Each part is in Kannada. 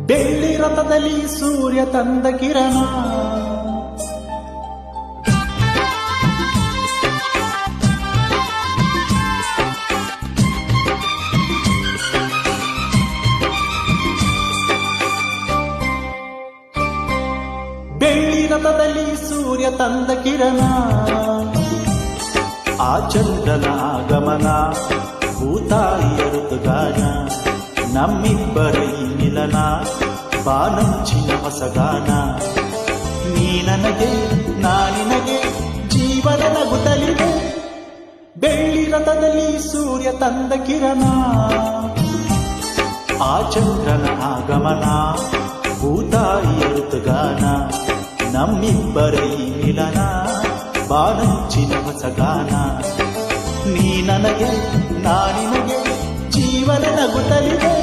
ಬೆಳ್ಳಿ ರಥದಲ್ಲಿ ಸೂರ್ಯ ತಂದ ಕಿರಣ, ಬೆಳ್ಳಿ ರಥದಲ್ಲಿ ಸೂರ್ಯ ತಂದ ಕಿರಣ, ಆ ಚಂದ್ರನ ಆಗಮನ, ಭೂತಾಯಿಯ ಋತುಗಾನ, ನಮ್ಮಿಬ್ಬರ ಈ ಮಿಲನ, ಬಾನಂಚಿನ ಹೊಸಗಾನ. ನೀ ನನಗೆ ನಾ ನಿನಗೆ ಜೀವನ ನಗುತ್ತಲಿದೆ. ಬೆಳ್ಳಿ ರಥದಲ್ಲಿ ಸೂರ್ಯ ತಂದ ಕಿರಣ, ಆ ಚಂದ್ರನ ಆಗಮನ, ಭೂತಾಯಿಯ ಋತುಗಾನ, ನಮ್ಮಿಬ್ಬರ ಈ ಮಿಲನ, ಬಾನಂಚಿನ ಹೊಸಗಾನ. ನೀ ನನಗೆ ನಾ ನಿನಗೆ ಜೀವನ ನಗುತ್ತಲಿದೆ.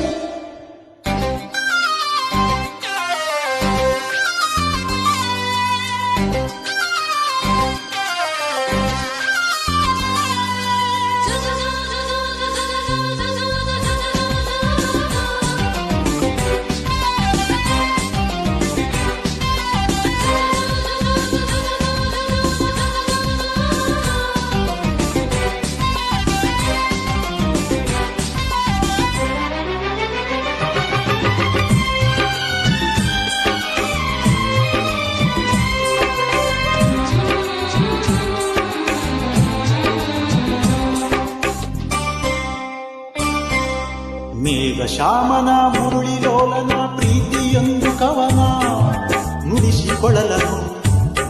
ಮೇಘ ಶ್ಯಾಮನ ಮುರುಳಿಲೋಲನ ಪ್ರೀತಿಯೊಂದು ಕವನ, ನುಡಿಸಿಕೊಳ್ಳಲನು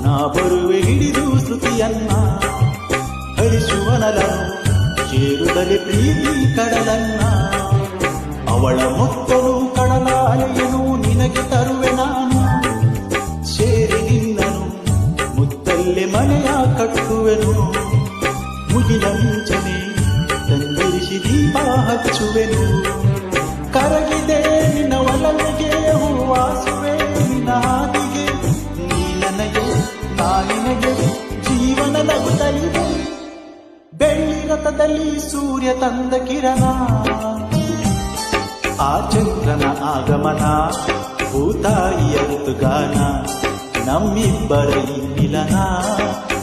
ನಾ ಬರುವೆ ಹಿಡಿದು ಶ್ರುತಿಯನ್ನ, ಹರಿಸುವನಲನು ಸೇರುತ್ತಲೇ ಪ್ರೀತಿ ಕಡಲನ್ನ. ಅವಳ ಮೊತ್ತಲು ಕಡಲ ಅಲೆಯನು ನಿನಗೆ ತರುವೆ ನಾನು, ಸೇರಿ ನಿನ್ನನು ಮುತ್ತಲ್ಲೇ ಮನೆಯ ಕಟ್ಟುವೆನು. ಮುಗಿಲ ಮುಂಚನೆ ತಂದಿರಿಸಿ ದೀಪ ಹಚ್ಚುವೆನು, ಕರಗಿದೆ ನಿನ್ನ ಒಲವಿಗೆ ಹೂವಾಸುವೆ ನಿನ್ನ ಹಾದಿಗೆ. ನೀ ನನಗೆ ನಾ ನಿನಗೆ ಜೀವನ ನಗುತ್ತಲಿದೆ. ಬೆಳ್ಳಿ ರಥದಲ್ಲಿ ಸೂರ್ಯ ತಂದ ಕಿರಣ, ಆ ಚಂದ್ರನ ಆಗಮನ, ಭೂತಾಯಿಯ ಋತುಗಾನ, ನಮ್ಮಿಬ್ಬರ ಈ ಮಿಲನ,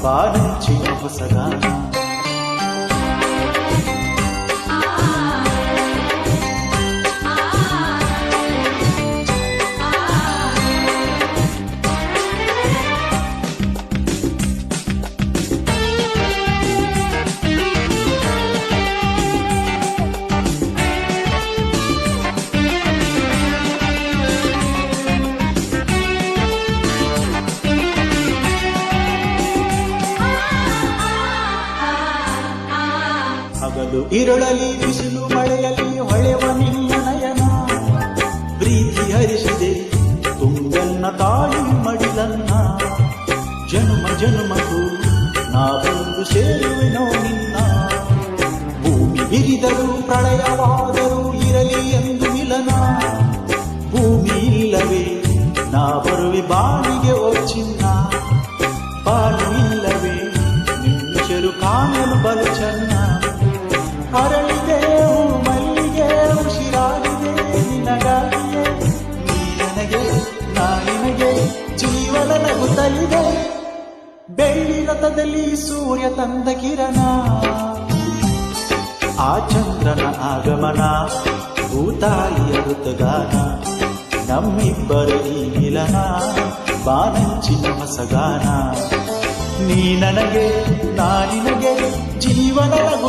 ಬಾನಂಚಿನ ಹೊಸಗಾನ. ಹಗಲು ಇರುಳಲಿ ಬಿಸಿಲು ಮಳೆಯಲ್ಲಿ ಹೊಳೆವ ನಿನ್ನ ನಯನ, ಪ್ರೀತಿ ಹರಿಸಿದೆ ತುಂಗನ್ನ ತಾಯಿ ಮಡಿಲನ್ನ. ಜನ್ಮ ಜನ್ಮಕ್ಕೂ ನಾ ಬಂದು ಸೇರುವೆನೋ ನಿನ್ನ, ಭೂಮಿ ಬಿರಿದರೂ ಪ್ರಳಯವಾದರೂ ಇರಲಿ ಎಂದು ಮಿಲನ. ಭೂಮಿ ಇಲ್ಲವೇ ನಾ ಬರುವೆ ಬಾಳಿಗೆ ಓ ಚಿನ್ನ, ಬಾಳು ಇಲ್ಲವೇ ನಿನ್ನಿಶರು ಕಾಣಲು ಬಲು ಚೆನ್ನ. ಅರಳಿದೆ ಮಲ್ಲಿಗೆ ಉಸಿರಾಗಿದೆ ನಿನಗಾಗಿಯೇ, ನೀ ನನಗೆ ನಾ ನಿನಗೆ ಜೀವನ ನಗುತ್ತಲಿದೆ. ಬೆಳ್ಳಿ ರಥದಲ್ಲಿ ಸೂರ್ಯ ತಂದ ಕಿರಣ, ಆ ಚಂದ್ರನ ಆಗಮನ, ಭೂತಾಯಿಯ ಋತುಗಾನ, ನಮ್ಮಿಬ್ಬರ ಈ ಮಿಲನ, ಬಾನಂಚಿನ ಹೊಸಗಾನ. ನೀ ನನಗೆ ನಾ ನಿನಗೆ ಜೀವನ ನಗು